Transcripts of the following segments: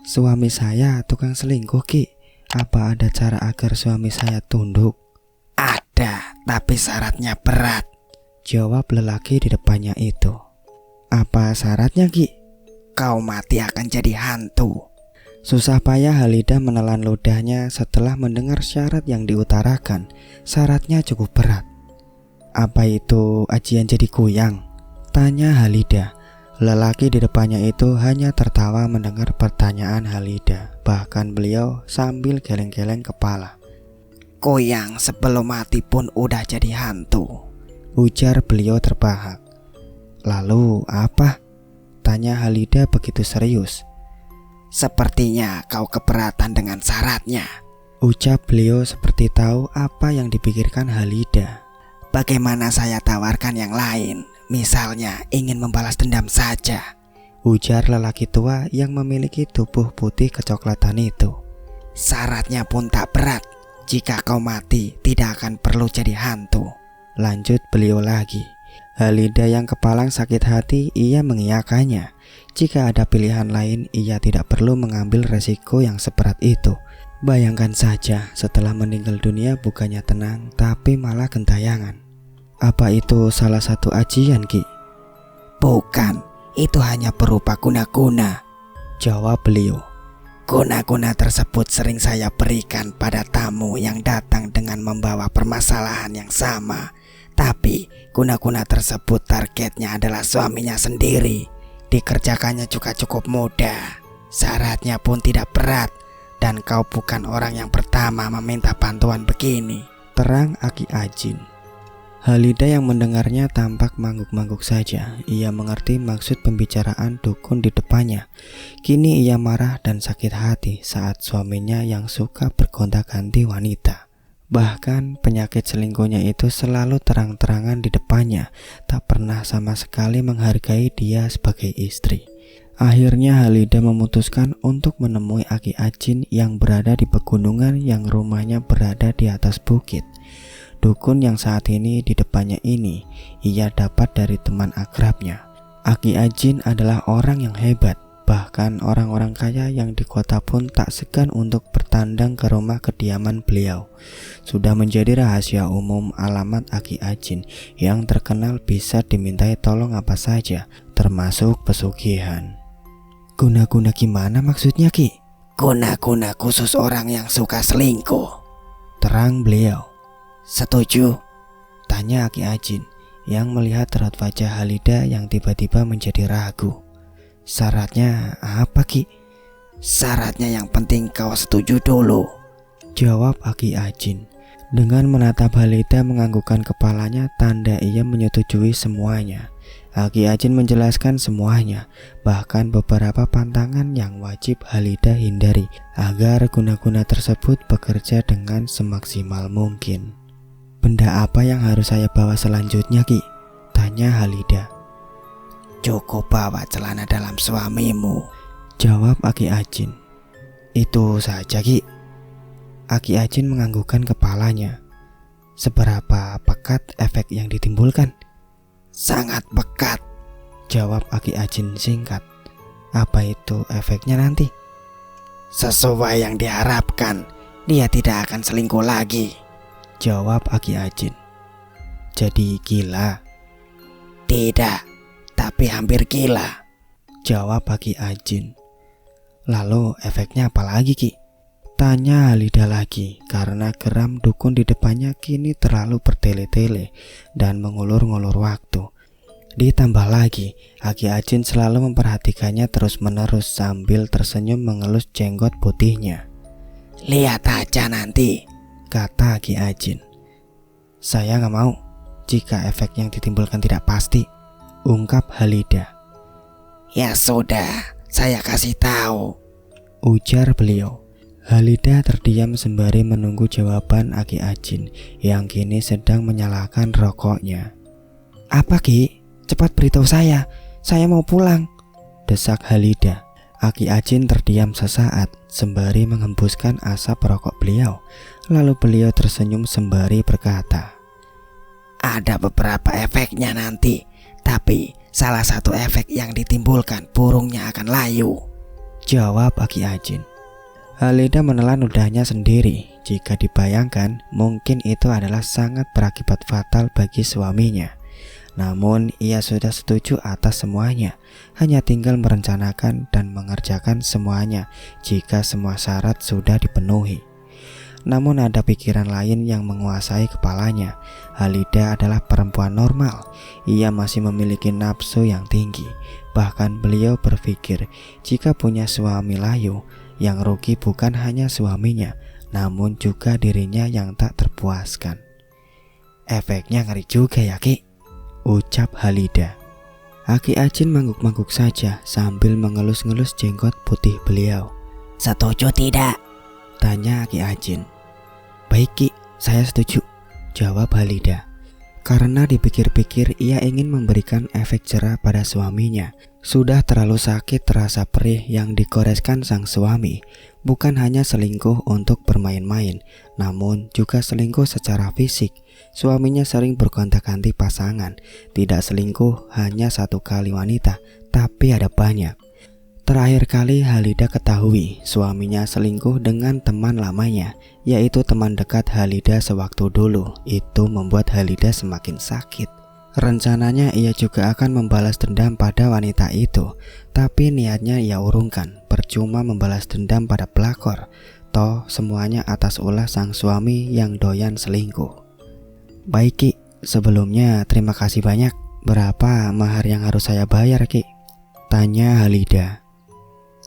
Suami saya tukang selingkuh, Ki. Apa ada cara agar suami saya tunduk? Ada, tapi syaratnya berat, jawab lelaki di depannya itu. Apa syaratnya, Ki? Kau mati akan jadi hantu. Susah payah Halidah menelan ludahnya setelah mendengar syarat yang diutarakan. Syaratnya cukup berat. Apa itu ajian jadi kuyang? Tanya Halidah. Lelaki di depannya itu hanya tertawa mendengar pertanyaan Halidah. Bahkan beliau sambil geleng-geleng kepala. Kuyang sebelum mati pun udah jadi hantu, ujar beliau terbahak. Lalu apa? Tanya Halidah begitu serius. Sepertinya kau keberatan dengan syaratnya, ucap beliau seperti tahu apa yang dipikirkan Halidah. Bagaimana saya tawarkan yang lain? Misalnya ingin membalas dendam saja, ujar lelaki tua yang memiliki tubuh putih kecoklatan itu. Syaratnya pun tak berat. Jika kau mati tidak akan perlu jadi hantu, lanjut beliau lagi. Halidah yang kepalang sakit hati ia mengiyakannya. Jika ada pilihan lain ia tidak perlu mengambil resiko yang seberat itu. Bayangkan saja setelah meninggal dunia bukannya tenang tapi malah gentayangan. Apa itu salah satu ajian, Ki? Bukan, itu hanya berupa guna-guna, jawab beliau. Guna-guna tersebut sering saya berikan pada tamu yang datang dengan membawa permasalahan yang sama. Tapi guna-guna tersebut targetnya adalah suaminya sendiri. Dikerjakannya juga cukup mudah. Syaratnya pun tidak berat. Dan kau bukan orang yang pertama meminta bantuan begini, terang Aki Ajin. Halidah yang mendengarnya tampak mangguk-mangguk saja. Ia mengerti maksud pembicaraan dukun di depannya. Kini ia marah dan sakit hati saat suaminya yang suka bergonta-ganti wanita. Bahkan penyakit selingkuhnya itu selalu terang-terangan di depannya. Tak pernah sama sekali menghargai dia sebagai istri. Akhirnya Halidah memutuskan untuk menemui Aki Ajin yang berada di pegunungan yang rumahnya berada di atas bukit. Dukun yang saat ini di depannya ini ia dapat dari teman akrabnya. Aki Ajin adalah orang yang hebat. Bahkan orang-orang kaya yang di kota pun tak segan untuk bertandang ke rumah kediaman beliau. Sudah menjadi rahasia umum alamat Aki Ajin yang terkenal bisa dimintai tolong apa saja, termasuk pesugihan. Guna-guna gimana maksudnya, Ki? Guna-guna khusus orang yang suka selingkuh, terang beliau. Setuju? Tanya Aki Ajin yang melihat raut wajah Halidah yang tiba-tiba menjadi ragu. Syaratnya apa, Ki? Syaratnya yang penting kau setuju dulu, jawab Aki Ajin. Dengan menatap Halidah menganggukkan kepalanya tanda ia menyetujui semuanya. Aki Ajin menjelaskan semuanya, bahkan beberapa pantangan yang wajib Halidah hindari agar guna-guna tersebut bekerja dengan semaksimal mungkin. Benda apa yang harus saya bawa selanjutnya, Ki? Tanya Halidah. Cukup bawa celana dalam suamimu, jawab Aki Ajin. Itu saja, Ki. Aki Ajin menganggukkan kepalanya. Seberapa pekat efek yang ditimbulkan? Sangat pekat, jawab Aki Ajin singkat. Apa itu efeknya nanti? Sesuai yang diharapkan, dia tidak akan selingkuh lagi, jawab Aki Ajin. Jadi gila? Tidak, tapi hampir gila, jawab Aki Ajin. Lalu efeknya apa lagi, Ki? Tanya Halidah lagi karena geram dukun di depannya kini terlalu bertele-tele dan mengulur-ngulur waktu. Ditambah lagi, Aki Ajin selalu memperhatikannya terus-menerus sambil tersenyum mengelus jenggot putihnya. Lihat aja nanti, kata Aki Ajin. Saya gak mau jika efek yang ditimbulkan tidak pasti, ungkap Halidah. Ya sudah, saya kasih tahu, ujar beliau. Halidah terdiam sembari menunggu jawaban Aki Ajin yang kini sedang menyalakan rokoknya. Apa, Ki? Cepat beritahu saya mau pulang, desak Halidah. Aki Ajin terdiam sesaat sembari menghembuskan asap rokok beliau. Lalu beliau tersenyum sembari berkata, ada beberapa efeknya nanti, tapi salah satu efek yang ditimbulkan burungnya akan layu, jawab Aki Ajin. Halida menelan ludahnya sendiri. Jika dibayangkan, mungkin itu adalah sangat berakibat fatal bagi suaminya. Namun ia sudah setuju atas semuanya, hanya tinggal merencanakan dan mengerjakan semuanya jika semua syarat sudah dipenuhi. Namun ada pikiran lain yang menguasai kepalanya. Halida adalah perempuan normal. Ia masih memiliki nafsu yang tinggi. Bahkan beliau berpikir jika punya suami layu, yang rugi bukan hanya suaminya, namun juga dirinya yang tak terpuaskan. Efeknya ngeri juga ya Ki, ucap Halida. Aki Ajin mangguk-mangguk saja sambil mengelus-ngelus jenggot putih beliau. Setuju tidak? Tanya Aki Ajin. Baik Ki, saya setuju, jawab Halida. Karena dipikir-pikir ia ingin memberikan efek jerah pada suaminya. Sudah terlalu sakit rasa perih yang digoreskan sang suami. Bukan hanya selingkuh untuk bermain-main, namun juga selingkuh secara fisik. Suaminya sering bergonta-ganti pasangan. Tidak selingkuh hanya satu kali wanita, tapi ada banyak. Terakhir kali Halida ketahui suaminya selingkuh dengan teman lamanya, yaitu teman dekat Halida sewaktu dulu. Itu membuat Halida semakin sakit. Rencananya ia juga akan membalas dendam pada wanita itu, tapi niatnya ia urungkan. Percuma membalas dendam pada pelakor. Toh semuanya atas ulah sang suami yang doyan selingkuh. Baik Ki, sebelumnya terima kasih banyak. Berapa mahar yang harus saya bayar Ki? Tanya Halida.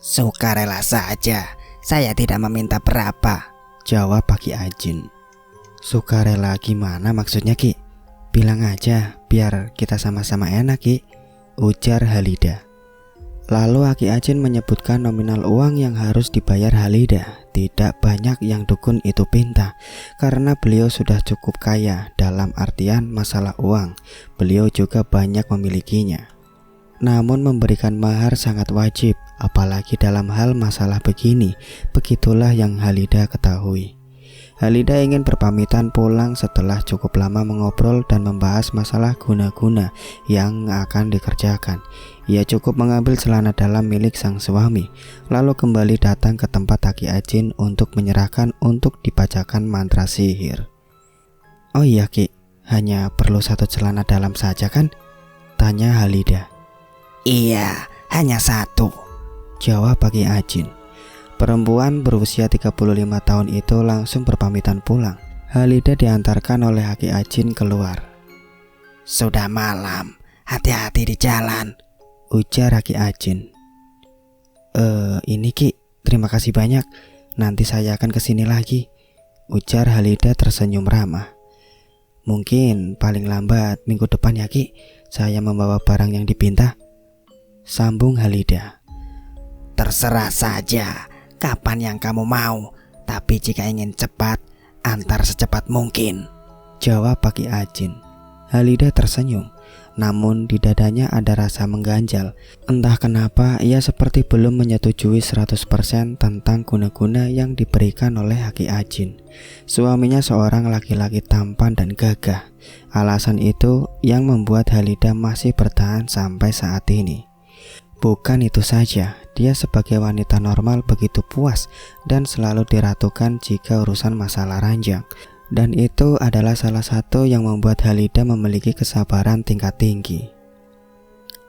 Sukarela saja, saya tidak meminta berapa, jawab Aki Ajin. Sukarela gimana maksudnya Ki? Bilang aja biar kita sama-sama enak Ki, ujar Halida. Lalu Aki Ajin menyebutkan nominal uang yang harus dibayar Halida. Tidak banyak yang dukun itu pinta, karena beliau sudah cukup kaya. Dalam artian masalah uang, beliau juga banyak memilikinya. Namun memberikan mahar sangat wajib, apalagi dalam hal masalah begini. Begitulah yang Halida ketahui. Halida ingin berpamitan pulang setelah cukup lama mengobrol dan membahas masalah guna-guna yang akan dikerjakan. Ia cukup mengambil celana dalam milik sang suami, lalu kembali datang ke tempat Aki Ajin untuk menyerahkan untuk dibacakan mantra sihir. Oh iya Ki, hanya perlu satu celana dalam saja kan? Tanya Halida. Iya, hanya satu, jawab Aki Ajin. Perempuan berusia 35 tahun itu langsung berpamitan pulang. Halida diantarkan oleh Aki Ajin keluar. Sudah malam, hati-hati di jalan, ujar Aki Ajin. Ini Ki, terima kasih banyak. Nanti saya akan kesini lagi, ujar Halida tersenyum ramah. Mungkin paling lambat minggu depan ya Ki, saya membawa barang yang dipinta, sambung Halida. Terserah saja, kapan yang kamu mau. Tapi jika ingin cepat, antar secepat mungkin, jawab Aki Ajin. Halida tersenyum, namun di dadanya ada rasa mengganjal. Entah kenapa ia seperti belum menyetujui 100% tentang guna-guna yang diberikan oleh Aki Ajin. Suaminya seorang laki-laki tampan dan gagah. Alasan itu yang membuat Halida masih bertahan sampai saat ini. Bukan itu saja, dia sebagai wanita normal begitu puas dan selalu diratukan jika urusan masalah ranjang. Dan itu adalah salah satu yang membuat Halida memiliki kesabaran tingkat tinggi.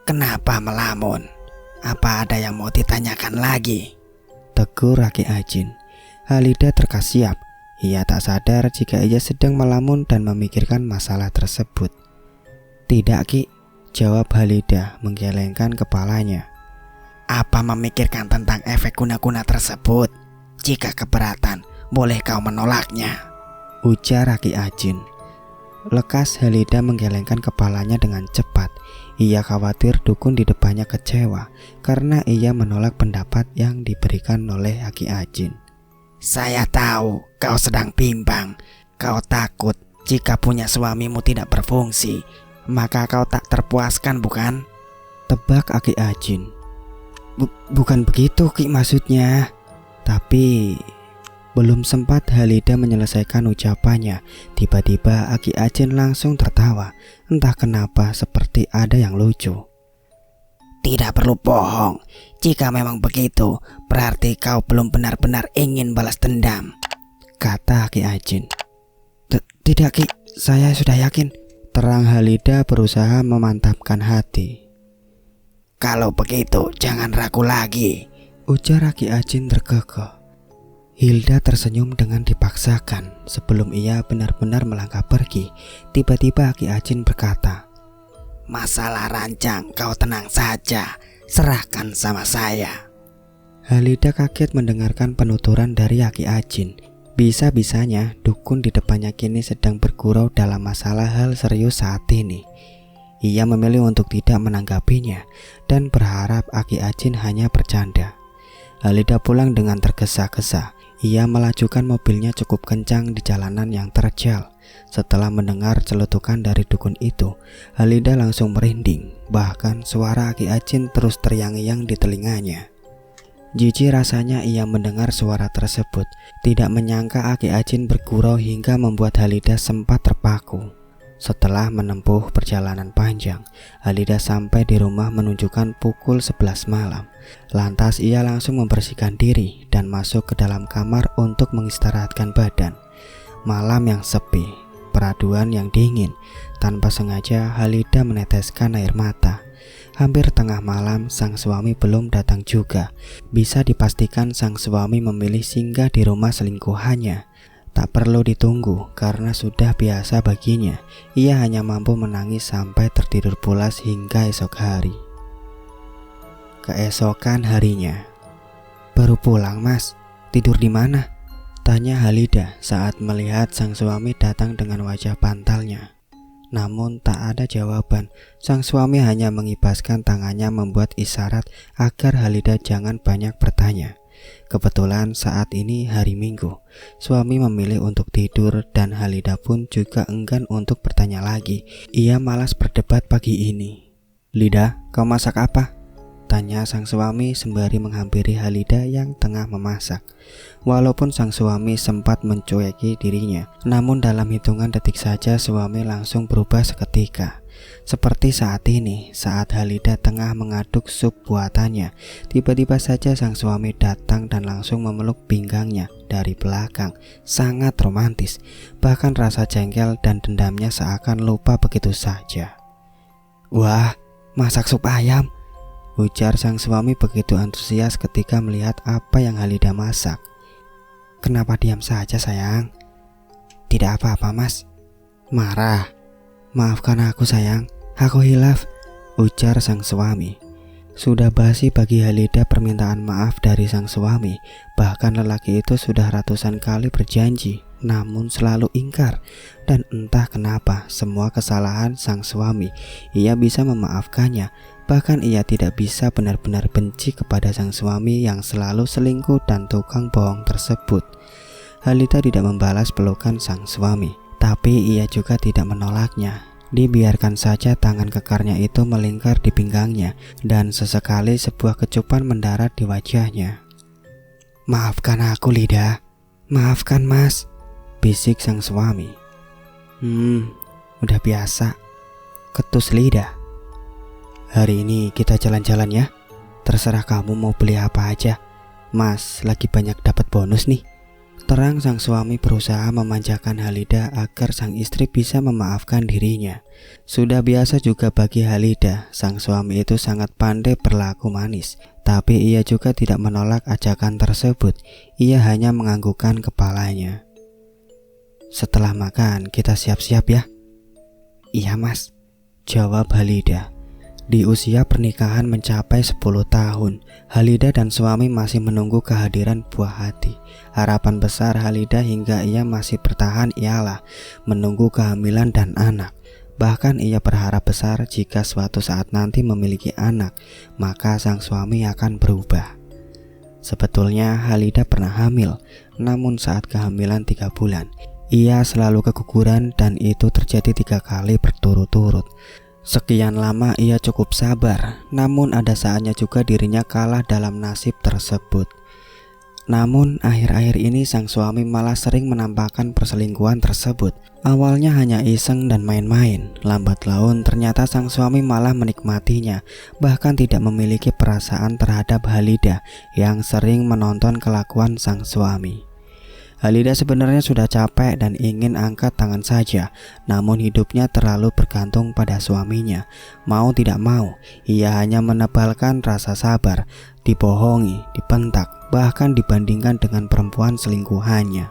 Kenapa melamun? Apa ada yang mau ditanyakan lagi? Tegur Aki Ajin. Halida terkesiap. Ia tak sadar jika ia sedang melamun dan memikirkan masalah tersebut. Tidak Ki, jawab Halida menggelengkan kepalanya. Apa memikirkan tentang efek guna-guna tersebut? Jika keberatan, boleh kau menolaknya, ujar Aki Ajin. Lekas Halida menggelengkan kepalanya dengan cepat. Ia khawatir dukun di depannya kecewa karena ia menolak pendapat yang diberikan oleh Aki Ajin. Saya tahu kau sedang bimbang. Kau takut jika punya suamimu tidak berfungsi, maka kau tak terpuaskan bukan? Tebak Aki Ajin. Bukan begitu Ki maksudnya. Tapi belum sempat Halida menyelesaikan ucapannya, tiba-tiba Aki Ajin langsung tertawa. Entah kenapa seperti ada yang lucu. Tidak perlu bohong. Jika memang begitu, berarti kau belum benar-benar ingin balas dendam, kata Ki Ajin. Tidak Ki, saya sudah yakin, terang Halida berusaha memantapkan hati. Kalau begitu jangan ragu lagi, ujar Ki Ajin tergegah. Hilda tersenyum dengan dipaksakan. Sebelum ia benar-benar melangkah pergi, tiba-tiba Ki Ajin berkata, masalah rancang kau tenang saja, serahkan sama saya. Halida kaget mendengarkan penuturan dari Ki Ajin. Bisa-bisanya dukun di depannya kini sedang bergurau dalam masalah hal serius saat ini. Ia memilih untuk tidak menanggapinya dan berharap Ki Ajin hanya bercanda. Halida pulang dengan tergesa-gesa. Ia melajukan mobilnya cukup kencang di jalanan yang terjal. Setelah mendengar celetukan dari dukun itu, Halida langsung merinding. Bahkan suara Ki Ajin terus terngiang-ngiang di telinganya. Jijik rasanya ia mendengar suara tersebut. Tidak menyangka Ki Ajin bergurau hingga membuat Halida sempat terpaku. Setelah menempuh perjalanan panjang, Halida sampai di rumah menunjukkan pukul 11 malam. Lantas ia langsung membersihkan diri dan masuk ke dalam kamar untuk mengistirahatkan badan. Malam yang sepi, peraduan yang dingin. Tanpa sengaja Halida meneteskan air mata. Hampir tengah malam sang suami belum datang juga. Bisa dipastikan sang suami memilih singgah di rumah selingkuhannya. Tak perlu ditunggu karena sudah biasa baginya. Ia hanya mampu menangis sampai tertidur pulas hingga esok hari. Keesokan harinya, baru pulang mas, tidur di mana? Tanya Halida saat melihat sang suami datang dengan wajah bantalnya. Namun tak ada jawaban. Sang suami hanya mengibaskan tangannya membuat isyarat agar Halida jangan banyak bertanya. Kebetulan saat ini hari Minggu. Suami memilih untuk tidur dan Halida pun juga enggan untuk bertanya lagi. Ia malas berdebat pagi ini. Lida, kau masak apa? Tanya sang suami sembari menghampiri Halida yang tengah memasak. Walaupun sang suami sempat mencueki dirinya, namun dalam hitungan detik saja suami langsung berubah seketika. Seperti saat ini, saat Halida tengah mengaduk sup buatannya, tiba-tiba saja sang suami datang dan langsung memeluk pinggangnya dari belakang. Sangat romantis, bahkan rasa jengkel dan dendamnya seakan lupa begitu saja. Wah, masak sup ayam, ujar sang suami begitu antusias ketika melihat apa yang Halida masak. Kenapa diam saja sayang? Tidak apa-apa mas. Marah? Maafkan aku sayang, aku hilaf, ujar sang suami. Sudah basi bagi Halida permintaan maaf dari sang suami. Bahkan lelaki itu sudah ratusan kali berjanji, namun selalu ingkar. Dan entah kenapa semua kesalahan sang suami ia bisa memaafkannya. Bahkan ia tidak bisa benar-benar benci kepada sang suami yang selalu selingkuh dan tukang bohong tersebut. Halida tidak membalas pelukan sang suami, tapi ia juga tidak menolaknya. Dibiarkan saja tangan kekarnya itu melingkar di pinggangnya dan sesekali sebuah kecupan mendarat di wajahnya. Maafkan aku Lida, maafkan mas, bisik sang suami. Udah biasa, ketus Lida. Hari ini kita jalan-jalan ya. Terserah kamu mau beli apa aja. Mas lagi banyak dapat bonus nih. Terang sang suami berusaha memanjakan Halida agar sang istri bisa memaafkan dirinya. Sudah biasa juga bagi Halida, sang suami itu sangat pandai berlaku manis. Tapi ia juga tidak menolak ajakan tersebut. Ia hanya menganggukkan kepalanya. Setelah makan kita siap-siap ya. Iya mas, jawab Halida. Di usia pernikahan mencapai 10 tahun, Halida dan suami masih menunggu kehadiran buah hati. Harapan besar Halida hingga ia masih bertahan ialah menunggu kehamilan dan anak. Bahkan ia berharap besar jika suatu saat nanti memiliki anak, maka sang suami akan berubah. Sebetulnya Halida pernah hamil, namun saat kehamilan 3 bulan, ia selalu keguguran dan itu terjadi 3 kali berturut-turut. Sekian lama ia cukup sabar, namun ada saatnya juga dirinya kalah dalam nasib tersebut. Namun akhir-akhir ini sang suami malah sering menampakkan perselingkuhan tersebut. Awalnya hanya iseng dan main-main, lambat laun ternyata sang suami malah menikmatinya, bahkan tidak memiliki perasaan terhadap Halida yang sering menonton kelakuan sang suami. Halida sebenarnya sudah capek dan ingin angkat tangan saja, namun hidupnya terlalu bergantung pada suaminya. Mau tidak mau, ia hanya menebalkan rasa sabar, dibohongi, dibentak, bahkan dibandingkan dengan perempuan selingkuhannya.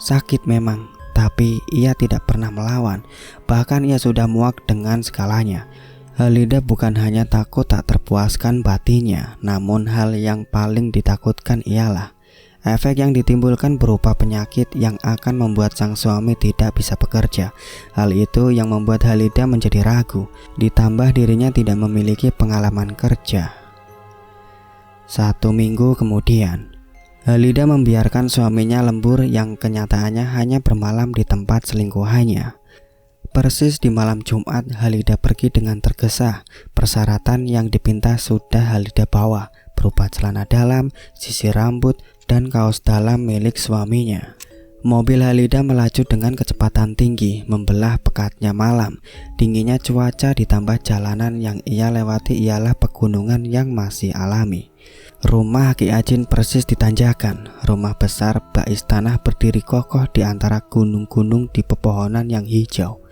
Sakit memang, tapi ia tidak pernah melawan, bahkan ia sudah muak dengan segalanya. Halida bukan hanya takut tak terpuaskan batinnya, namun hal yang paling ditakutkan ialah efek yang ditimbulkan berupa penyakit yang akan membuat sang suami tidak bisa bekerja. Hal itu yang membuat Halida menjadi ragu, ditambah dirinya tidak memiliki pengalaman kerja. 1 minggu kemudian, Halida membiarkan suaminya lembur yang kenyataannya hanya bermalam di tempat selingkuhannya. Persis di malam Jumat, Halida pergi dengan tergesa. Persyaratan yang dipinta sudah Halida bawa, berupa celana dalam, sisir rambut, dan kaos dalam milik suaminya. Mobil Halida melaju dengan kecepatan tinggi, membelah pekatnya malam. Dinginnya cuaca ditambah jalanan yang ia lewati ialah pegunungan yang masih alami. Rumah Ki Ajin persis di tanjakan. Rumah besar bak istana berdiri kokoh di antara gunung-gunung di pepohonan yang hijau.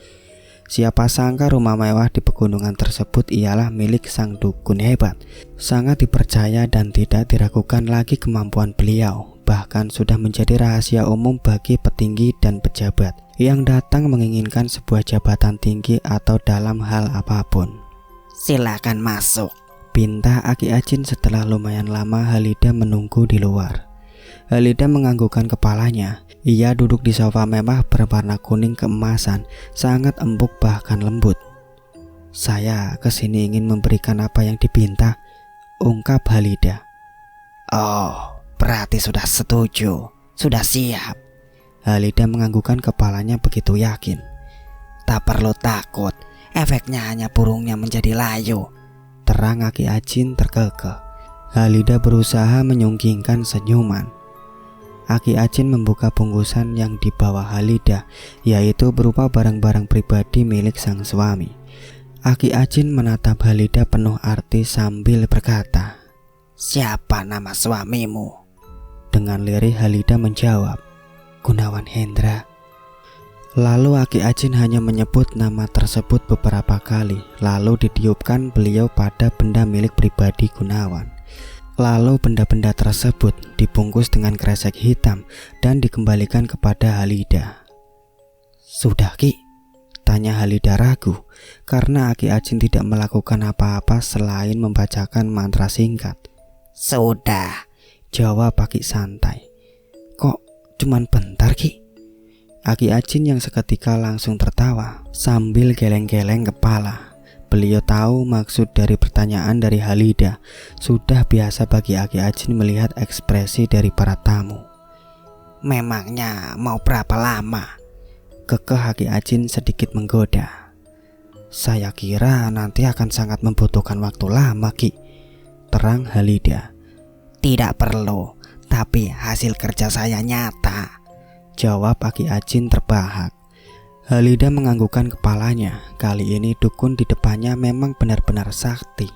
Siapa sangka rumah mewah di pegunungan tersebut ialah milik sang dukun hebat. Sangat dipercaya dan tidak diragukan lagi kemampuan beliau. Bahkan sudah menjadi rahasia umum bagi petinggi dan pejabat yang datang menginginkan sebuah jabatan tinggi atau dalam hal apapun. Silakan masuk, pinta Aki Ajin setelah lumayan lama Halida menunggu di luar. Halida menganggukkan kepalanya. Ia duduk di sofa mewah berwarna kuning keemasan, sangat empuk bahkan lembut. "Saya kesini ingin memberikan apa yang dipinta," ungkap Halida. "Oh, berarti sudah setuju, sudah siap." Halida menganggukkan kepalanya begitu yakin. "Tak perlu takut, efeknya hanya burungnya menjadi layu," terang Aki Ajin terkekeh. Halida berusaha menyungkingkan senyuman. Aki Ajin membuka bungkusan yang dibawa Halida, yaitu berupa barang-barang pribadi milik sang suami. Aki Ajin menatap Halida penuh arti sambil berkata, "Siapa nama suamimu?" Dengan lirih Halida menjawab, "Gunawan Hendra." Lalu Aki Ajin hanya menyebut nama tersebut beberapa kali, lalu ditiupkan beliau pada benda milik pribadi Gunawan. Lalu benda-benda tersebut dibungkus dengan kresek hitam dan dikembalikan kepada Halida. "Sudah Ki?" tanya Halida ragu, karena Aki Ajin tidak melakukan apa-apa selain membacakan mantra singkat. "Sudah," jawab Aki santai. "Kok cuman bentar Ki?" Aki Ajin yang seketika langsung tertawa sambil geleng-geleng kepala. Beliau tahu maksud dari pertanyaan dari Halida. Sudah biasa bagi Aki Ajin melihat ekspresi dari para tamu. "Memangnya mau berapa lama?" kekeh Aki Ajin sedikit menggoda. "Saya kira nanti akan sangat membutuhkan waktu lama Ki," terang Halida. "Tidak perlu, tapi hasil kerja saya nyata," jawab Aki Ajin terbahak. Halida menganggukkan kepalanya. Kali ini dukun di depannya memang benar-benar sakti.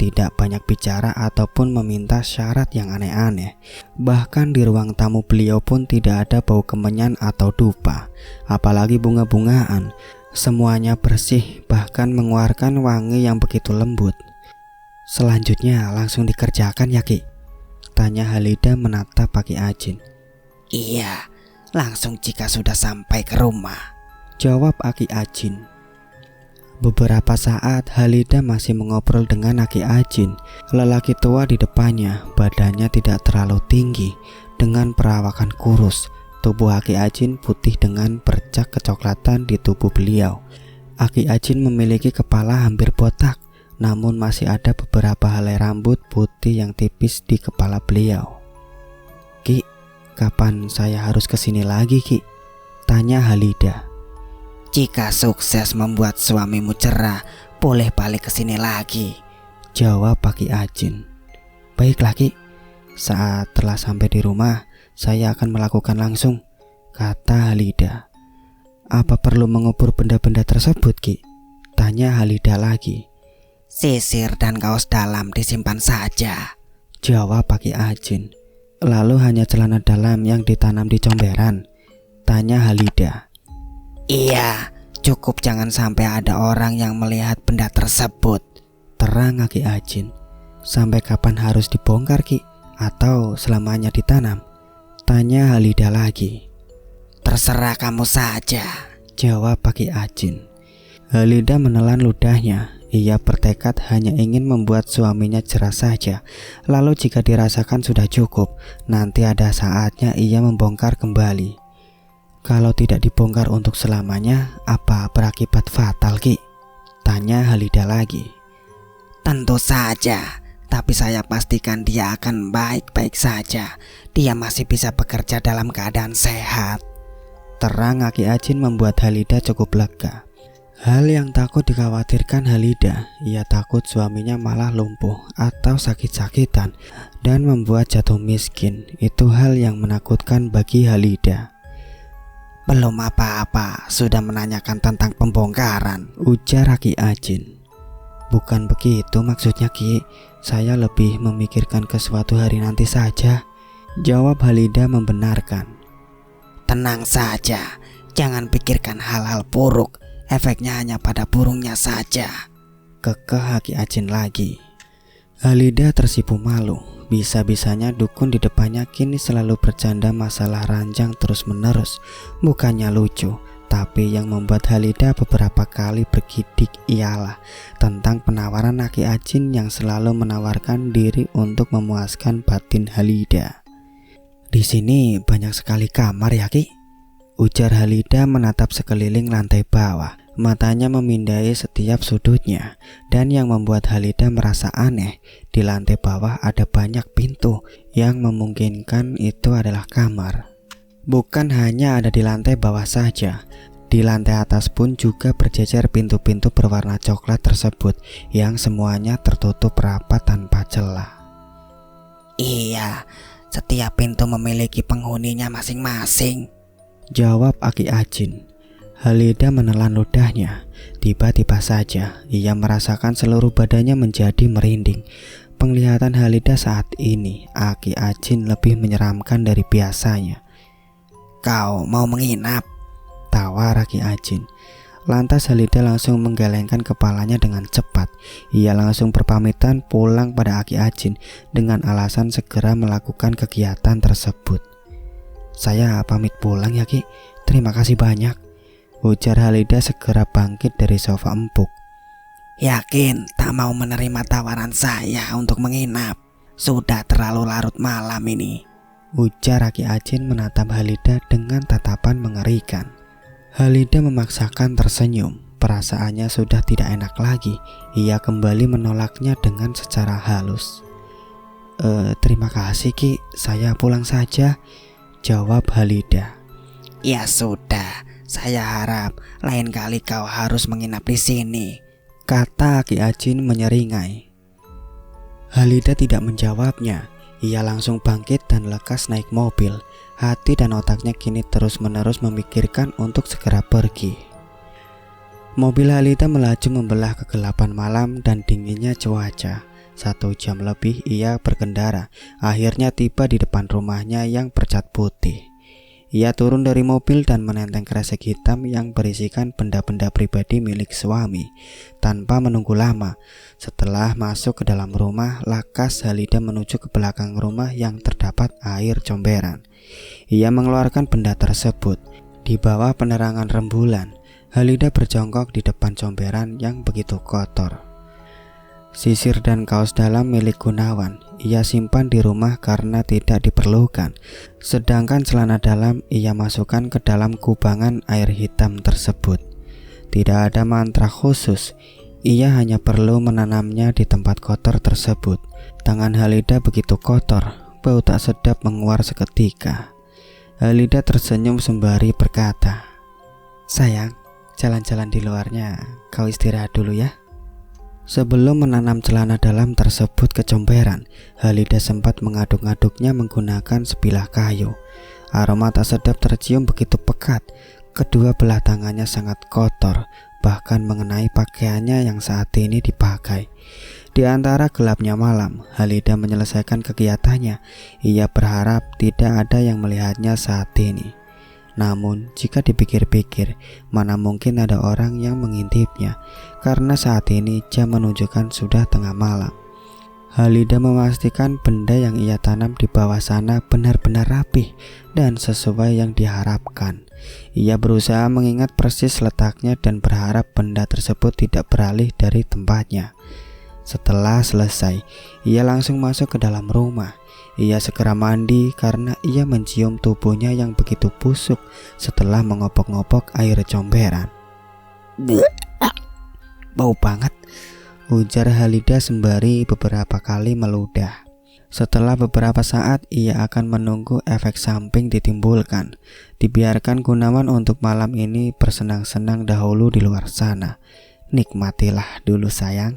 Tidak banyak bicara ataupun meminta syarat yang aneh-aneh. Bahkan di ruang tamu beliau pun tidak ada bau kemenyan atau dupa, apalagi bunga-bungaan. Semuanya bersih, bahkan mengeluarkan wangi yang begitu lembut. "Selanjutnya langsung dikerjakan ya Ki?" tanya Halida menatap Aki Ajin. "Iya, langsung jika sudah sampai ke rumah," jawab Aki Ajin. Beberapa saat Halida masih mengobrol dengan Aki Ajin. Lelaki tua di depannya, badannya tidak terlalu tinggi, dengan perawakan kurus. Tubuh Aki Ajin putih dengan bercak kecoklatan di tubuh beliau. Aki Ajin memiliki kepala hampir botak, namun masih ada beberapa helai rambut putih yang tipis di kepala beliau. "Ki, kapan saya harus kesini lagi Ki?" tanya Halida. "Jika sukses membuat suamimu cerah, boleh balik ke sini lagi," jawab Aki Ajin. "Baiklah Ki, Saat telah sampai di rumah, saya akan melakukan langsung, kata Halida. Apa perlu mengubur benda-benda tersebut, Ki? Tanya Halida lagi. Sisir dan kaos dalam disimpan saja, jawab Aki Ajin. Lalu hanya celana dalam yang ditanam di comberan? Tanya Halida. Iya, cukup jangan sampai ada orang yang melihat benda tersebut, terang Aki Ajin. Sampai kapan harus dibongkar, Ki? Atau selamanya ditanam? Tanya Halida lagi. Terserah kamu saja, jawab Aki Ajin. Halida menelan ludahnya. Ia bertekad hanya ingin membuat suaminya jerah saja. Lalu jika dirasakan sudah cukup, nanti ada saatnya ia membongkar kembali. Kalau tidak dibongkar untuk selamanya, apa berakibat fatal, Ki? Tanya Halida lagi. Tentu saja, tapi saya pastikan dia akan baik-baik saja. Dia masih bisa bekerja dalam keadaan sehat, terang Aki Ajin membuat Halida cukup lega. Hal yang takut dikhawatirkan Halida, ia takut suaminya malah lumpuh atau sakit-sakitan dan membuat jatuh miskin. Itu hal yang menakutkan bagi Halida. Belum apa-apa, sudah menanyakan tentang pembongkaran, ujar Aki Ajin. Bukan begitu maksudnya, Ki. Saya lebih memikirkan ke suatu hari nanti saja, jawab Halida membenarkan. Tenang saja, jangan pikirkan hal-hal buruk. Efeknya hanya pada burungnya saja, kekeh Aki Ajin lagi. Halida tersipu malu. Bisa-bisanya dukun di depannya kini selalu bercanda masalah ranjang terus-menerus. Bukannya lucu, tapi yang membuat Halida beberapa kali bergidik ialah tentang penawaran Aki Ajin yang selalu menawarkan diri untuk memuaskan batin Halida. Di sini banyak sekali kamar ya, Ki? Ujar Halida menatap sekeliling lantai bawah. Matanya memindai setiap sudutnya. Dan yang membuat Halida merasa aneh, di lantai bawah ada banyak pintu yang memungkinkan itu adalah kamar. Bukan hanya ada di lantai bawah saja, di lantai atas pun juga berjejer pintu-pintu berwarna coklat tersebut yang semuanya tertutup rapat tanpa celah. Iya, setiap pintu memiliki penghuninya masing-masing, jawab Aki Ajin. Halida menelan ludahnya. Tiba-tiba saja ia merasakan seluruh badannya menjadi merinding. Penglihatan Halida saat ini Aki Ajin lebih menyeramkan dari biasanya. Kau mau menginap? Tawar Aki Ajin. Lantas Halida langsung menggelengkan kepalanya dengan cepat. Ia langsung berpamitan pulang pada Aki Ajin dengan alasan segera melakukan kegiatan tersebut. Saya pamit pulang ya, Ki. Terima kasih banyak, ujar Halida segera bangkit dari sofa empuk. Yakin tak mau menerima tawaran saya untuk menginap? Sudah terlalu larut malam ini, ujar Aki Ajin menatap Halida dengan tatapan mengerikan. Halida memaksakan tersenyum. Perasaannya sudah tidak enak lagi. Ia kembali menolaknya dengan secara halus. Terima kasih, Ki. Saya pulang saja, jawab Halida. Ya sudah, saya harap lain kali kau harus menginap di sini, kata Aki Ajin menyeringai. Halida tidak menjawabnya. Ia langsung bangkit dan lekas naik mobil. Hati dan otaknya kini terus-menerus memikirkan untuk segera pergi. Mobil Halida melaju membelah kegelapan malam dan dinginnya cuaca. 1 jam lebih ia berkendara. Akhirnya tiba di depan rumahnya yang bercat putih. Ia turun dari mobil dan menenteng kresek hitam yang berisikan benda-benda pribadi milik suami. Tanpa menunggu lama, setelah masuk ke dalam rumah, lakas Halida menuju ke belakang rumah yang terdapat air comberan. Ia mengeluarkan benda tersebut. Di bawah penerangan rembulan, Halida berjongkok di depan comberan yang begitu kotor. Sisir dan kaos dalam milik Gunawan ia simpan di rumah karena tidak diperlukan. Sedangkan celana dalam ia masukkan ke dalam kubangan air hitam tersebut. Tidak ada mantra khusus, ia hanya perlu menanamnya di tempat kotor tersebut. Tangan Halida begitu kotor, bau tak sedap menguar seketika. Halida tersenyum sembari berkata, "Sayang, jalan-jalan di luarnya, kau istirahat dulu ya." Sebelum menanam celana dalam tersebut ke comberan, Halida sempat mengaduk-aduknya menggunakan sebilah kayu. Aroma tak sedap tercium begitu pekat. Kedua belah tangannya sangat kotor, bahkan mengenai pakaiannya yang saat ini dipakai. Di antara gelapnya malam, Halida menyelesaikan kegiatannya. Ia berharap tidak ada yang melihatnya saat ini. Namun jika dipikir-pikir, mana mungkin ada orang yang mengintipnya, karena saat ini jam menunjukkan sudah tengah malam. Halida memastikan benda yang ia tanam di bawah sana benar-benar rapih dan sesuai yang diharapkan. Ia berusaha mengingat persis letaknya dan berharap benda tersebut tidak beralih dari tempatnya. Setelah selesai, ia langsung masuk ke dalam rumah. Ia segera mandi karena ia mencium tubuhnya yang begitu busuk setelah mengopok-ngopok air comberan. Bau banget, ujar Halida sembari beberapa kali meludah. Setelah beberapa saat, ia akan menunggu efek samping ditimbulkan. Dibiarkan Gunawan untuk malam ini bersenang-senang dahulu di luar sana. Nikmatilah dulu sayang.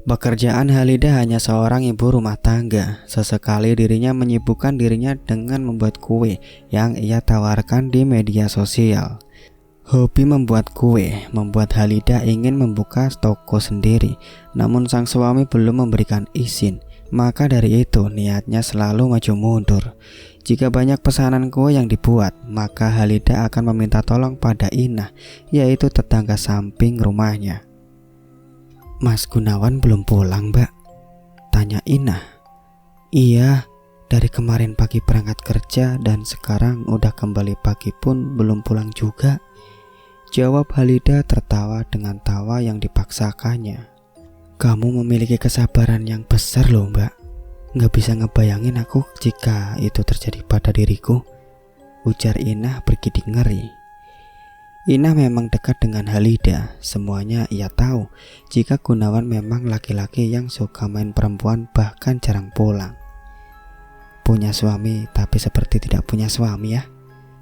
Pekerjaan Halida hanya seorang ibu rumah tangga. Sesekali dirinya menyibukkan dirinya dengan membuat kue yang ia tawarkan di media sosial. Hobi membuat kue membuat Halida ingin membuka toko sendiri, namun sang suami belum memberikan izin. Maka dari itu niatnya selalu maju mundur. Jika banyak pesanan kue yang dibuat, maka Halida akan meminta tolong pada Inah, yaitu tetangga samping rumahnya. Mas Gunawan belum pulang, Mbak? Tanya Inah. Iya, dari kemarin pagi berangkat kerja dan sekarang udah kembali pagi pun belum pulang juga, jawab Halida tertawa dengan tawa yang dipaksakannya. Kamu memiliki kesabaran yang besar loh, Mbak. Nggak bisa ngebayangin aku jika itu terjadi pada diriku, ujar Inah bergidik ngeri. Inah memang dekat dengan Halida. Semuanya ia tahu jika Gunawan memang laki-laki yang suka main perempuan, bahkan jarang pulang. Punya suami tapi seperti tidak punya suami ya,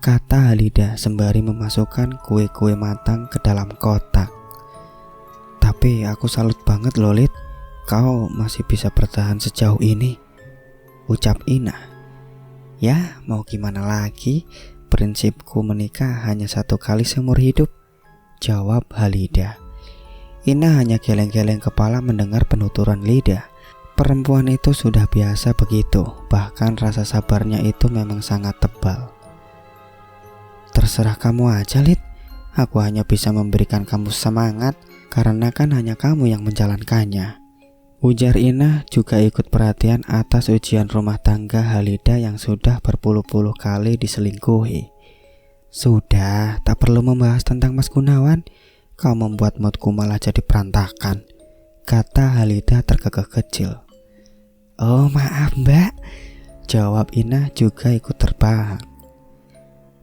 kata Halida sembari memasukkan kue-kue matang ke dalam kotak. Tapi aku salut banget loh Lid, kau masih bisa bertahan sejauh ini, ucap Inah. Ya mau gimana lagi, prinsipku menikah hanya satu kali seumur hidup, jawab Halida. Inah hanya geleng-geleng kepala mendengar penuturan lidah. Perempuan itu sudah biasa begitu, bahkan rasa sabarnya itu memang sangat tebal. Terserah kamu aja Lid, aku hanya bisa memberikan kamu semangat karena kan hanya kamu yang menjalankannya, ujar Inah juga ikut perhatian atas ujian rumah tangga Halida yang sudah berpuluh-puluh kali diselingkuhi. Sudah, tak perlu membahas tentang Mas Gunawan, kau membuat moodku malah jadi berantakan, kata Halida terkekeh kecil. Oh maaf Mbak, jawab Inah juga ikut terbahak.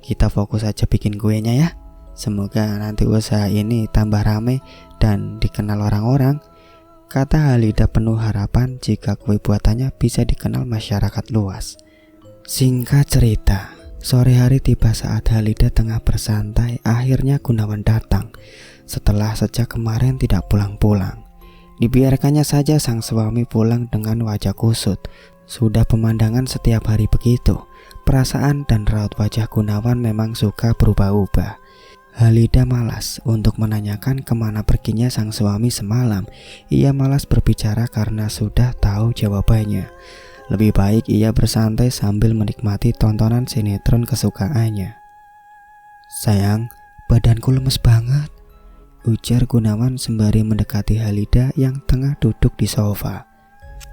Kita fokus aja bikin kuenya ya, semoga nanti usaha ini tambah ramai dan dikenal orang-orang, kata Halida penuh harapan jika kue buatannya bisa dikenal masyarakat luas. Singkat cerita, sore hari tiba saat Halida tengah bersantai. Akhirnya Gunawan datang setelah sejak kemarin tidak pulang-pulang. Dibiarkannya saja sang suami pulang dengan wajah kusut. Sudah pemandangan setiap hari begitu. Perasaan dan raut wajah Gunawan memang suka berubah-ubah. Halida malas untuk menanyakan kemana perginya sang suami semalam. Ia malas berbicara karena sudah tahu jawabannya. Lebih baik ia bersantai sambil menikmati tontonan sinetron kesukaannya. Sayang, badanku lemes banget, ujar Gunawan sembari mendekati Halida yang tengah duduk di sofa.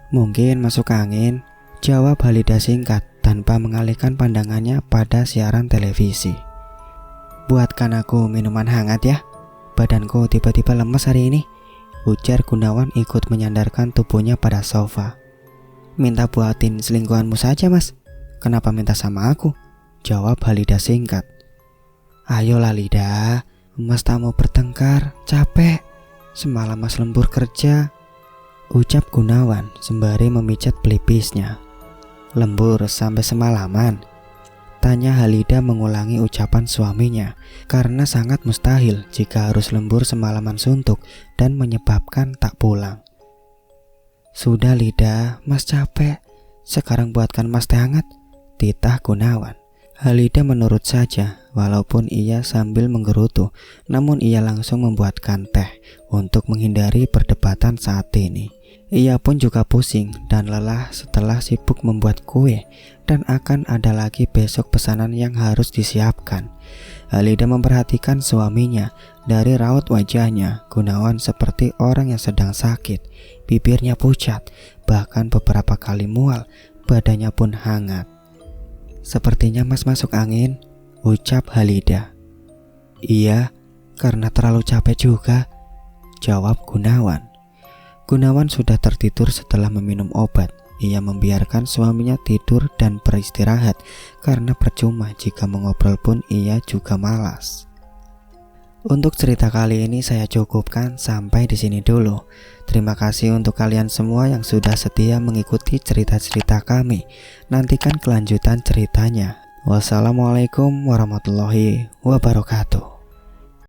Mungkin masuk angin, jawab Halida singkat tanpa mengalihkan pandangannya pada siaran televisi. Buatkan aku minuman hangat ya, badanku tiba-tiba lemes hari ini, ujar Gunawan ikut menyandarkan tubuhnya pada sofa. Minta buatin selingkuhanmu saja mas, kenapa minta sama aku, jawab Halida singkat. Ayolah Lida, mas tak mau bertengkar, capek, semalam mas lembur kerja, ucap Gunawan sembari memijat pelipisnya. Lembur sampai semalaman? Katanya Halida mengulangi ucapan suaminya karena sangat mustahil jika harus lembur semalaman suntuk dan menyebabkan tak pulang. Sudah Lida, Mas capek. Sekarang buatkan Mas teh hangat, titah Gunawan. Halida menurut saja walaupun ia sambil menggerutu, namun ia langsung membuatkan teh untuk menghindari perdebatan saat ini. Ia pun juga pusing dan lelah setelah sibuk membuat kue dan akan ada lagi besok pesanan yang harus disiapkan. Halida memperhatikan suaminya. Dari raut wajahnya, Gunawan seperti orang yang sedang sakit. Bibirnya pucat, bahkan beberapa kali mual, badannya pun hangat. Sepertinya Mas masuk angin, ucap Halida. Iya, karena terlalu capek juga, jawab Gunawan. Gunawan sudah tertidur setelah meminum obat. Ia membiarkan suaminya tidur dan beristirahat karena percuma jika mengobrol pun ia juga malas. Untuk cerita kali ini saya cukupkan sampai di sini dulu. Terima kasih untuk kalian semua yang sudah setia mengikuti cerita-cerita kami. Nantikan kelanjutan ceritanya. Wassalamualaikum warahmatullahi wabarakatuh.